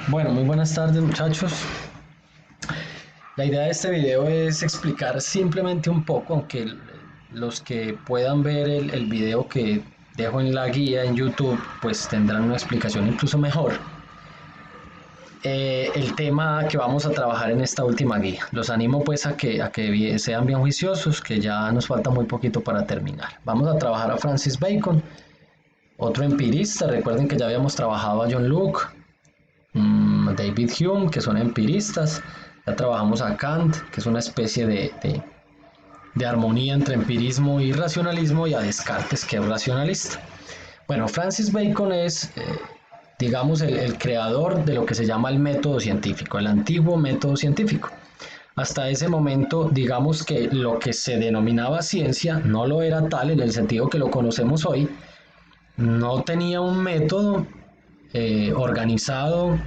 Bueno, muy buenas tardes muchachos. La idea de este video es explicar simplemente un poco, aunque los que puedan ver el video que dejo en la guía en YouTube, pues tendrán una explicación incluso mejor. El tema que vamos a trabajar en esta última guía. Los animo pues a que sean bien juiciosos, que ya nos falta muy poquito para terminar. Vamos a trabajar a Francis Bacon, otro empirista. Recuerden que ya habíamos trabajado a John Locke, David Hume, que son empiristas. Ya trabajamos a Kant, que es una especie de armonía entre empirismo y racionalismo, y a Descartes, que es racionalista. Bueno, Francis Bacon es, digamos, el creador de lo que se llama el método científico, el antiguo método científico. Hasta ese momento, digamos que lo que se denominaba ciencia no lo era tal en el sentido que lo conocemos hoy, no tenía un método organizado,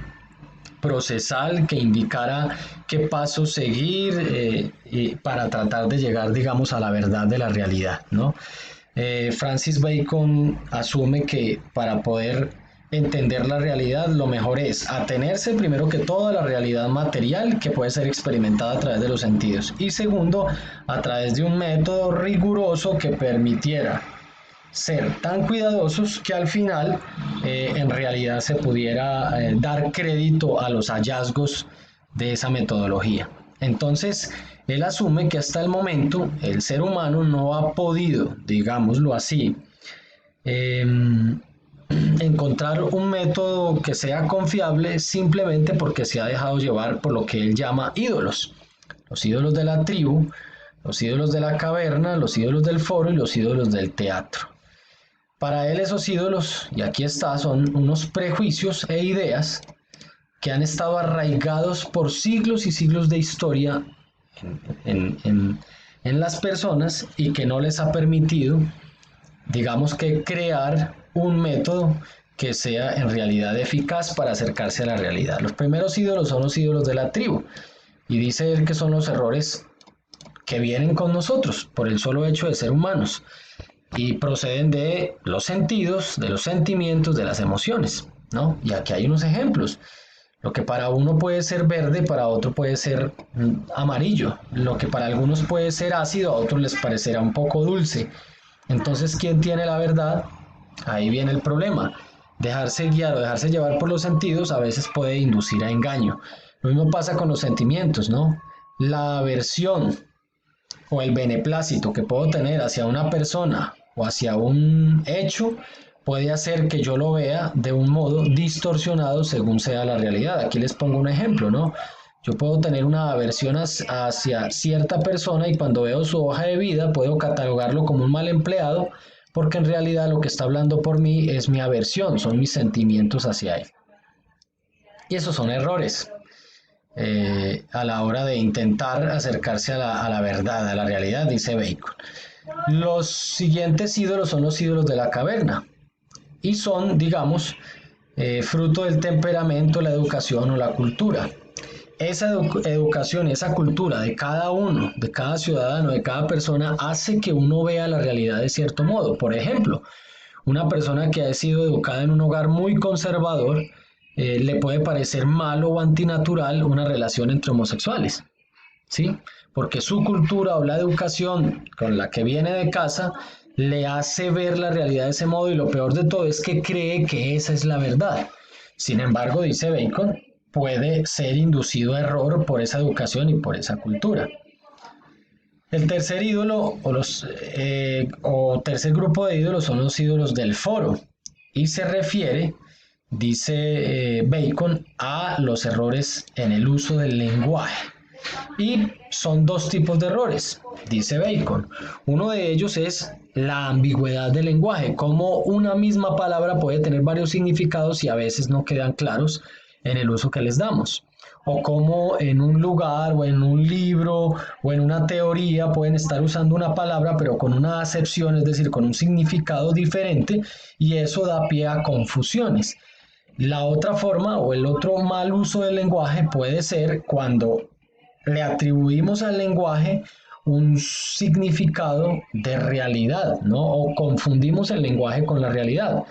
procesal, que indicara qué pasos seguir para tratar de llegar, digamos, a la verdad de la realidad, ¿no? Francis Bacon asume que para poder entender la realidad lo mejor es atenerse primero que todo a la realidad material que puede ser experimentada a través de los sentidos, y segundo, a través de un método riguroso que permitiera ser tan cuidadosos que al final en realidad se pudiera dar crédito a los hallazgos de esa metodología. Entonces, él asume que hasta el momento el ser humano no ha podido, digámoslo así, eh, encontrar un método que sea confiable simplemente porque se ha dejado llevar por lo que él llama ídolos. Los ídolos de la tribu, los ídolos de la caverna, los ídolos del foro y los ídolos del teatro. Para él esos ídolos, y aquí está, son unos prejuicios e ideas que han estado arraigados por siglos y siglos de historia en las personas, y que no les ha permitido, digamos, que crear un método que sea en realidad eficaz para acercarse a la realidad. Los primeros ídolos son los ídolos de la tribu, y dice él que son los errores que vienen con nosotros por el solo hecho de ser humanos, y proceden de los sentidos, de los sentimientos, de las emociones, ¿no? Y aquí hay unos ejemplos. Lo que para uno puede ser verde, para otro puede ser amarillo. Lo que para algunos puede ser ácido, a otros les parecerá un poco dulce. Entonces, ¿quién tiene la verdad? Ahí viene el problema. Dejarse guiar o dejarse llevar por los sentidos a veces puede inducir a engaño. Lo mismo pasa con los sentimientos, ¿no? La aversión o el beneplácito que puedo tener hacia una persona o hacia un hecho puede hacer que yo lo vea de un modo distorsionado según sea la realidad. Aquí les pongo un ejemplo, ¿no? Yo puedo tener una aversión hacia cierta persona, y cuando veo su hoja de vida puedo catalogarlo como un mal empleado, porque en realidad lo que está hablando por mí es mi aversión, son mis sentimientos hacia él. Y esos son errores a la hora de intentar acercarse a la verdad, a la realidad, dice Bacon. Los siguientes ídolos son los ídolos de la caverna, y son, digamos, fruto del temperamento, la educación o la cultura. Esa educación, esa cultura de cada uno, de cada ciudadano, de cada persona, hace que uno vea la realidad de cierto modo. Por ejemplo, una persona que ha sido educada en un hogar muy conservador, le puede parecer malo o antinatural una relación entre homosexuales, ¿sí? Porque su cultura o la educación con la que viene de casa le hace ver la realidad de ese modo, y lo peor de todo es que cree que esa es la verdad. Sin embargo, dice Bacon, puede ser inducido a error por esa educación y por esa cultura. El tercer ídolo o tercer grupo de ídolos son los ídolos del foro, y se refiere, dice Bacon, a los errores en el uso del lenguaje. Y son dos tipos de errores, dice Bacon. Uno de ellos es la ambigüedad del lenguaje, cómo una misma palabra puede tener varios significados y a veces no quedan claros en el uso que les damos. O cómo en un lugar o en un libro o en una teoría pueden estar usando una palabra pero con una acepción, es decir, con un significado diferente, y eso da pie a confusiones. La otra forma o el otro mal uso del lenguaje puede ser cuando le atribuimos al lenguaje un significado de realidad, ¿no? O confundimos el lenguaje con la realidad.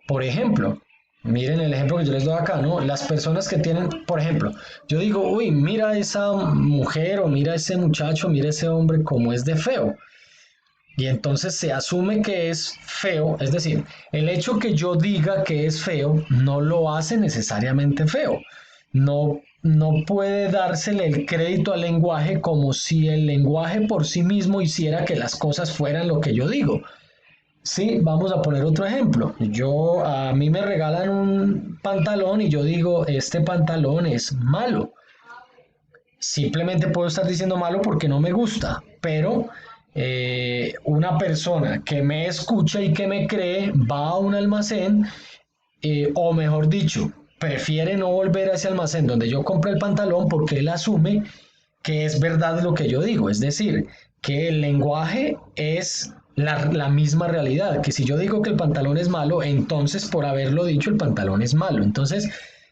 Por ejemplo, Miren el ejemplo que yo les doy acá, ¿no? Las personas que tienen, por ejemplo, yo digo, uy, mira esa mujer o mira ese muchacho, mira ese hombre como es de feo. Y entonces se asume que es feo, es decir, el hecho que yo diga que es feo no lo hace necesariamente feo. No puede dársele el crédito al lenguaje como si el lenguaje por sí mismo hiciera que las cosas fueran lo que yo digo. Sí, vamos a poner otro ejemplo. A mí me regalan un pantalón y yo digo, este pantalón es malo. Simplemente puedo estar diciendo malo porque no me gusta, pero una persona que me escucha y que me cree va a un almacén, o mejor dicho, prefiere no volver a ese almacén donde yo compré el pantalón porque él asume que es verdad lo que yo digo, es decir, que el lenguaje es la misma realidad, que si yo digo que el pantalón es malo, entonces por haberlo dicho el pantalón es malo. Entonces,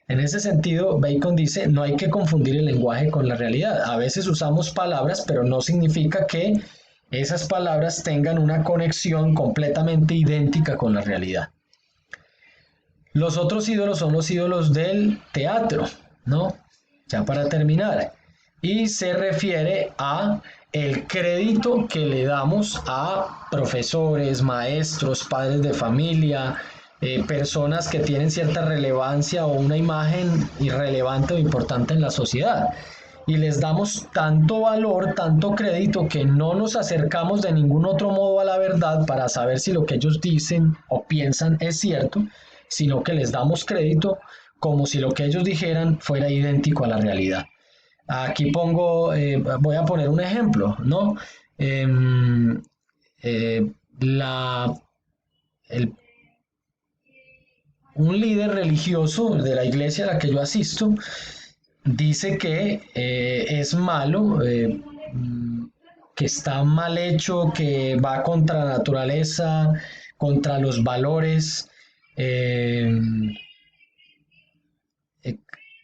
en ese sentido, Bacon dice, no hay que confundir el lenguaje con la realidad. A veces usamos palabras, pero no significa que esas palabras tengan una conexión completamente idéntica con la realidad. Los otros ídolos son los ídolos del teatro, ¿no? Ya para terminar. Y se refiere a el crédito que le damos a profesores, maestros, padres de familia, personas que tienen cierta relevancia o una imagen irrelevante o importante en la sociedad. Y les damos tanto valor, tanto crédito, que no nos acercamos de ningún otro modo a la verdad para saber si lo que ellos dicen o piensan es cierto, sino que les damos crédito como si lo que ellos dijeran fuera idéntico a la realidad. Aquí voy a poner un ejemplo, ¿no? Em, eh, la, el, un líder religioso de la iglesia a la que yo asisto dice que es malo, que está mal hecho, que va contra la naturaleza, contra los valores, eh, eh,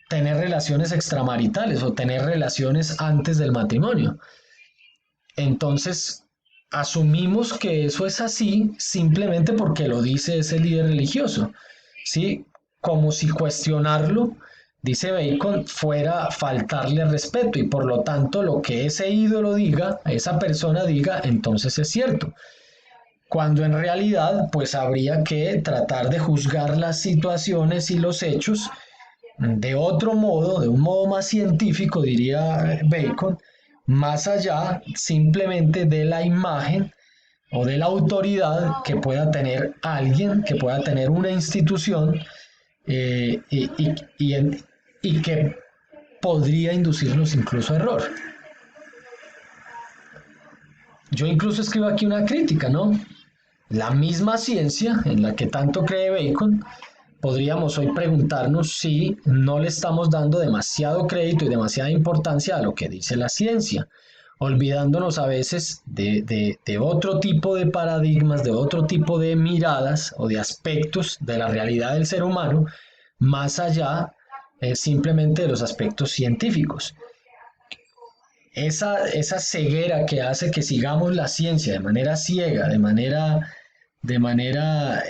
tener relaciones extramaritales o tener relaciones antes del matrimonio. Entonces, asumimos que eso es así simplemente porque lo dice ese líder religioso, ¿sí? Como si cuestionarlo, dice Bacon, fuera faltarle respeto y por lo tanto lo que ese ídolo diga, esa persona diga, entonces es cierto. Cuando en realidad, pues habría que tratar de juzgar las situaciones y los hechos de otro modo, de un modo más científico, diría Bacon, más allá simplemente de la imagen o de la autoridad que pueda tener alguien, que pueda tener una institución, eh, y, y- y en- y que podría inducirnos incluso a error. Yo incluso escribo aquí una crítica, ¿no? La misma ciencia en la que tanto cree Bacon, podríamos hoy preguntarnos si no le estamos dando demasiado crédito y demasiada importancia a lo que dice la ciencia, olvidándonos a veces de otro tipo de paradigmas, de otro tipo de miradas o de aspectos de la realidad del ser humano, más allá simplemente de los aspectos científicos. Esa ceguera que hace que sigamos la ciencia de manera ciega, de manera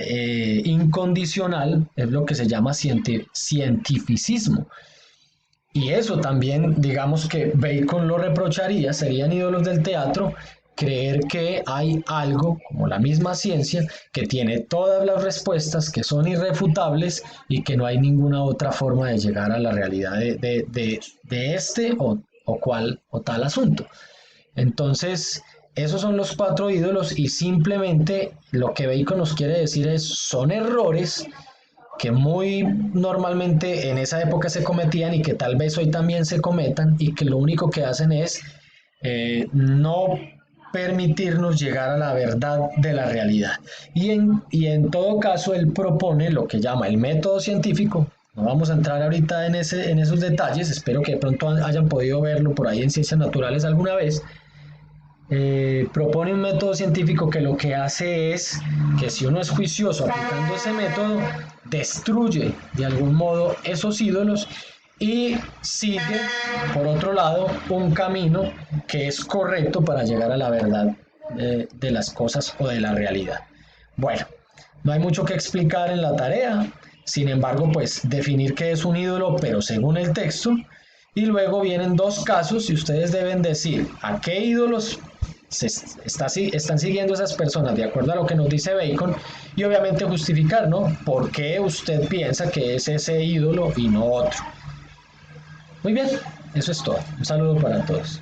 incondicional, es lo que se llama cientificismo. Y eso también, digamos que Bacon lo reprocharía, serían ídolos del teatro, creer que hay algo, como la misma ciencia, que tiene todas las respuestas, que son irrefutables y que no hay ninguna otra forma de llegar a la realidad de este o cual o tal asunto. Entonces, esos son los cuatro ídolos y simplemente lo que Bacon nos quiere decir es, son errores que muy normalmente en esa época se cometían y que tal vez hoy también se cometan y que lo único que hacen es no permitirnos llegar a la verdad de la realidad. Y en todo caso, él propone lo que llama el método científico. No vamos a entrar ahorita en esos detalles, espero que de pronto hayan podido verlo por ahí en Ciencias Naturales alguna vez. Propone un método científico que lo que hace es que si uno es juicioso aplicando ese método, destruye de algún modo esos ídolos y sigue, por otro lado, un camino que es correcto para llegar a la verdad de las cosas o de la realidad. Bueno, no hay mucho que explicar en la tarea. Sin embargo, pues definir qué es un ídolo, pero según el texto, y luego vienen dos casos y ustedes deben decir a qué ídolos están siguiendo esas personas de acuerdo a lo que nos dice Bacon y obviamente justificar, ¿no? ¿Por qué usted piensa que es ese ídolo y no otro? Muy bien, eso es todo. Un saludo para todos.